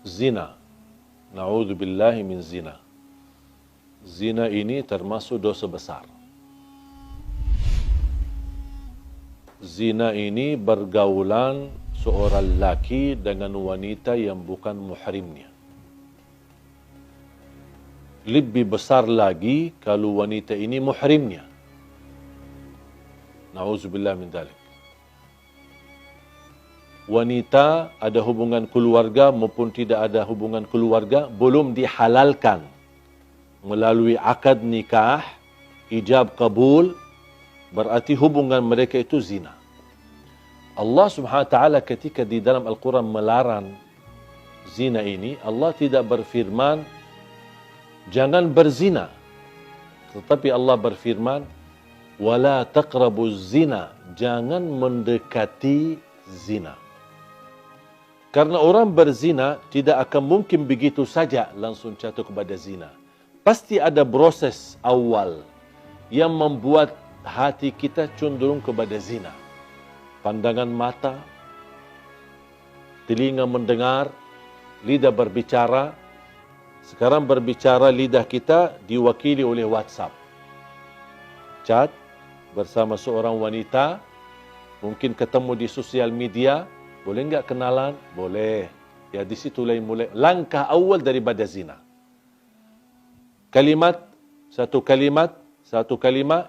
zina. Na'udzubillahi min zina. Zina ini termasuk dosa besar. Zina ini bergaulan seorang laki dengan wanita yang bukan muhrimnya. Lebih besar lagi kalau wanita ini muhrimnya. Na'udzubillah min dzalik. Wanita ada hubungan keluarga maupun tidak ada hubungan keluarga belum dihalalkan melalui akad nikah, ijab kabul, berarti hubungan mereka itu zina. Allah Subhanahu wa taala ketika di dalam Al-Quran melarang zina ini, Allah tidak berfirman jangan berzina. Tetapi Allah berfirman wala taqrabuz zina, jangan mendekati zina. Karena orang berzina tidak akan mungkin begitu saja langsung jatuh kepada zina. Pasti ada proses awal yang membuat hati kita cenderung kepada zina. Pandangan mata, telinga mendengar, lidah berbicara. Sekarang berbicara lidah kita diwakili oleh WhatsApp. Chat bersama seorang wanita, mungkin ketemu di sosial media. Boleh enggak kenalan? Boleh. Ya di situ mulai langkah awal daripada zina. Satu kalimat,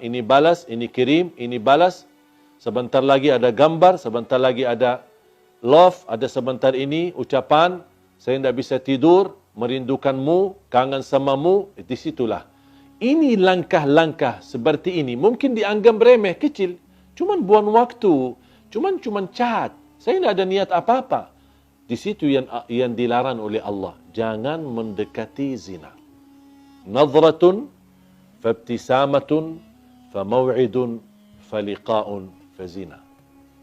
ini balas, ini kirim, ini balas. Sebentar lagi ada gambar, sebentar lagi ada love, ada sebentar ini ucapan, saya tidak bisa tidur, merindukanmu, kangen samamu, di situlah. Ini langkah-langkah seperti ini. Mungkin dianggap remeh, kecil. Cuman buang waktu, cuman chat. Saya tidak ada niat apa-apa. Di situ yang dilarang oleh Allah. Jangan mendekati zina. Nadratun, fabtisamatun, famaw'idun, faliqa'un, fazina.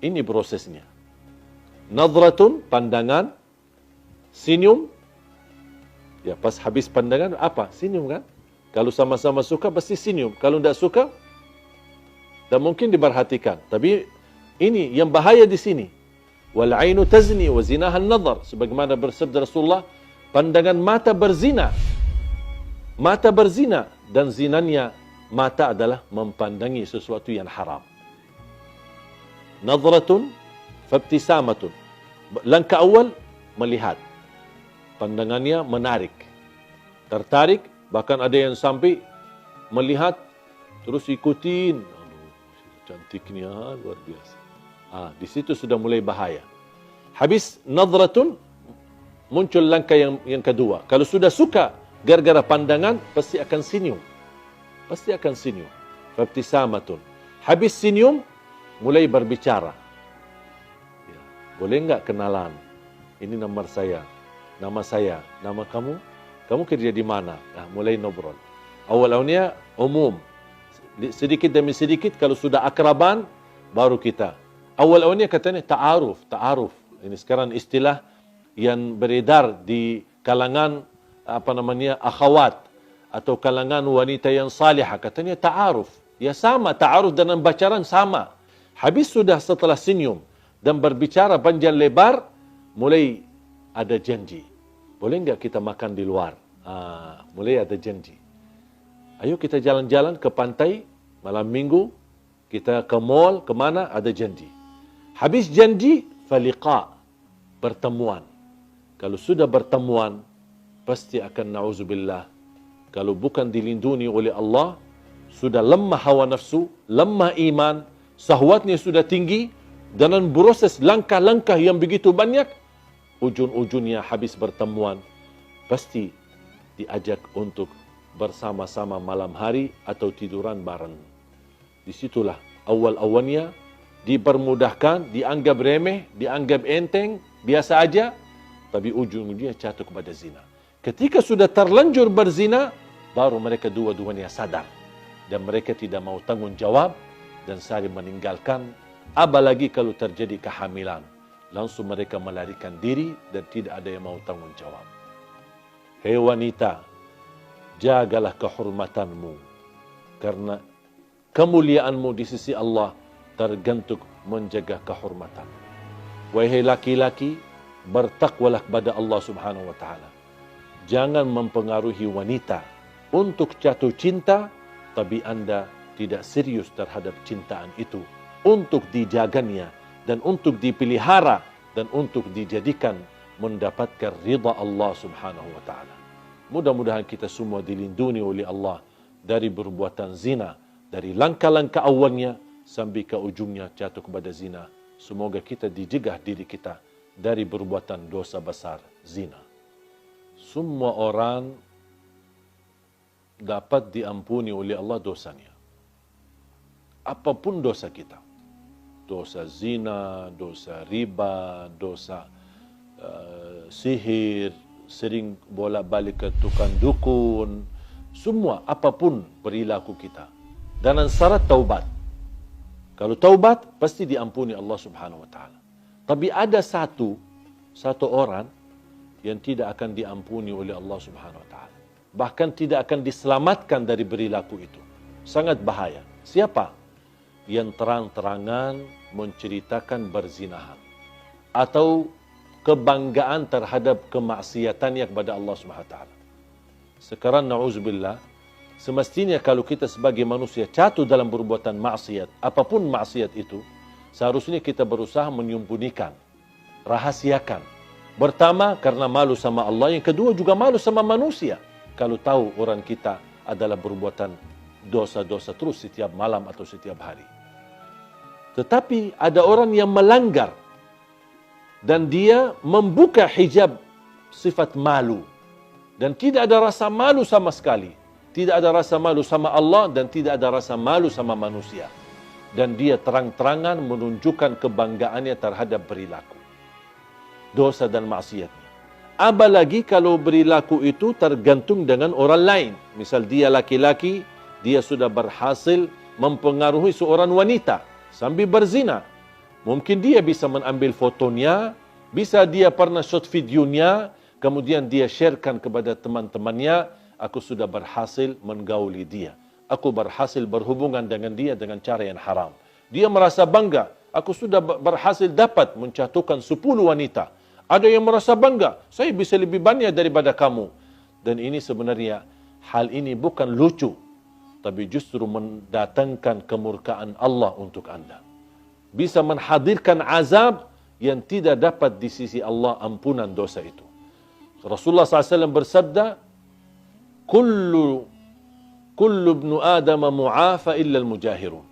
Ini prosesnya. Nadratun, pandangan. Senyum. Ya, pas habis pandangan, apa? Senyum kan? Kalau sama-sama suka, pasti senyum. Kalau tidak suka, tak mungkin diperhatikan. Tapi ini yang bahaya di sini. Wal ainu tazni wa zinaha an-nadhar, sebagaimana bersabda Rasulullah, pandangan mata berzina. Mata berzina dan zinanya mata adalah mempandangi sesuatu yang haram. Nadratun fabtisamatun. Langkah awal melihat. Pandangannya menarik. Tertarik, bahkan ada yang sampai melihat terus ikutin. Aduh, cantiknya luar biasa. Di situ sudah mulai bahaya. Habis nadratun, muncul langkah yang kedua. Kalau sudah suka, gara-gara pandangan, pasti akan senyum. Pasti akan senyum. Fabtisamatun. Habis senyum, mulai berbicara. Ya, boleh enggak kenalan? Ini nama saya, nama kamu. Kamu kerja di mana? Mulai ngobrol. Awal-awalnya umum. Sedikit demi sedikit, kalau sudah akraban, baru kita. Awal-awalnya katanya ta'aruf. Ini sekarang istilah yang beredar di kalangan akhwat atau kalangan wanita yang salihah. Katanya ta'aruf. Ya sama, ta'aruf dan pacaran sama. Habis sudah setelah senyum dan berbicara panjang lebar, mulai ada janji. Boleh enggak kita makan di luar? Mulai ada janji. Ayo kita jalan-jalan ke pantai malam minggu. Kita ke mall, kemana? Ada janji. Habis janji, faliqa, pertemuan. Kalau sudah bertemuan, pasti akan na'udzubillah. Kalau bukan dilindungi oleh Allah, sudah lemah hawa nafsu, lemah iman, sahwatnya sudah tinggi, dan proses langkah-langkah yang begitu banyak, ujung-ujungnya habis bertemuan, pasti diajak untuk bersama-sama malam hari atau tiduran bareng. Disitulah awal-awalnya dipermudahkan, dianggap remeh, dianggap enteng, biasa aja, tapi ujung-ujungnya jatuh kepada zina. Ketika sudah terlanjur berzina, baru mereka dua-duanya sadar. Dan mereka tidak mau tanggung jawab dan saling meninggalkan. Apalagi kalau terjadi kehamilan. Langsung mereka melarikan diri dan tidak ada yang mau tanggung jawab. Hei wanita, jagalah kehormatanmu. Karena kemuliaanmu di sisi Allah tergantung menjaga kehormatan. Wahai laki-laki, bertakwalah kepada Allah Subhanahu wa taala. Jangan mempengaruhi wanita untuk jatuh cinta, tapi Anda tidak serius terhadap cintaan itu untuk dijaganya dan untuk dipelihara dan untuk dijadikan mendapatkan ridha Allah Subhanahu wa taala. Mudah-mudahan kita semua dilindungi oleh Allah dari perbuatan zina, dari langkah-langkah awalnya sampai ke ujungnya jatuh kepada zina. Semoga kita dijegah diri kita dari perbuatan dosa besar zina. Semua orang dapat diampuni oleh Allah dosanya. Apapun dosa kita. Dosa zina, dosa riba, dosa sihir, sering bolak-balik ke tukang dukun, semua apapun perilaku kita. Dan syarat taubat. Kalau taubat pasti diampuni Allah Subhanahu wa taala. Tapi ada satu orang yang tidak akan diampuni oleh Allah Subhanahu wa taala. Bahkan tidak akan diselamatkan dari perilaku itu. Sangat bahaya. Siapa? Yang terang-terangan menceritakan berzinahan atau kebanggaan terhadap kemaksiatannya kepada Allah Subhanahu wa taala. Sekarang na'udzubillah, semestinya kalau kita sebagai manusia jatuh dalam perbuatan maksiat, apapun maksiat itu, seharusnya kita berusaha menyembunyikan, rahasiakan. Pertama, karena malu sama Allah. Yang kedua, juga malu sama manusia. Kalau tahu orang kita adalah perbuatan dosa-dosa terus setiap malam atau setiap hari. Tetapi ada orang yang melanggar dan dia membuka hijab sifat malu. Dan tidak ada rasa malu sama sekali. Tidak ada rasa malu sama Allah dan tidak ada rasa malu sama manusia. Dan dia terang-terangan menunjukkan kebanggaannya terhadap perilaku dosa dan maksiatnya. Apalagi kalau perilaku itu tergantung dengan orang lain. Misal dia laki-laki, dia sudah berhasil mempengaruhi seorang wanita sambil berzina. Mungkin dia bisa mengambil fotonya, bisa dia pernah shot videonya, kemudian dia sharekan kepada teman-temannya, aku sudah berhasil menggauli dia. Aku berhasil berhubungan dengan dia dengan cara yang haram. Dia merasa bangga, aku sudah berhasil dapat menjatuhkan 10 wanita. Ada yang merasa bangga, saya bisa lebih banyak daripada kamu. Dan ini sebenarnya, hal ini bukan lucu, tapi justru mendatangkan kemurkaan Allah untuk Anda. Bisa menghadirkan azab yang tidak dapat di sisi Allah ampunan dosa itu. Rasulullah SAW bersabda, Kullu ibnu Adam mu'afa illa al-mujahirun.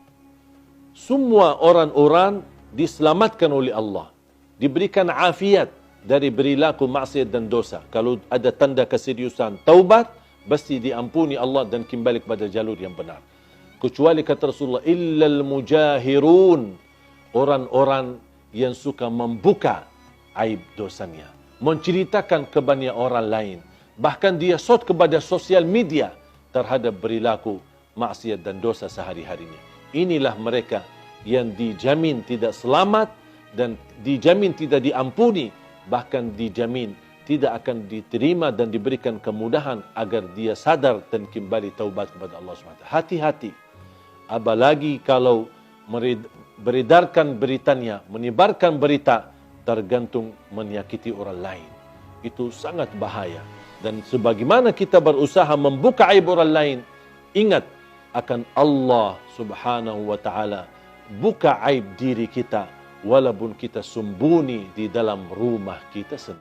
Semua orang-orang diselamatkan oleh Allah. Diberikan afiat dari perilaku maksiat dan dosa. Kalau ada tanda keseriusan taubat, pasti diampuni Allah dan kembali kepada jalur yang benar. Kecuali kata Rasulullah, illal mujahirun, orang-orang yang suka membuka aib dosanya, menceritakan kepada orang lain, bahkan dia shot kepada sosial media terhadap perilaku maksiat dan dosa sehari-harinya. Inilah mereka yang dijamin tidak selamat dan dijamin tidak diampuni, bahkan dijamin tidak akan diterima dan diberikan kemudahan agar dia sadar dan kembali taubat kepada Allah SWT. Hati-hati. Apalagi kalau beredarkan beritanya, menyebarkan berita, tergantung menyakiti orang lain. Itu sangat bahaya. Dan sebagaimana kita berusaha membuka aib orang lain, ingat akan Allah Subhanahu wa taala buka aib diri kita walaupun kita sembunyi di dalam rumah kita sendiri.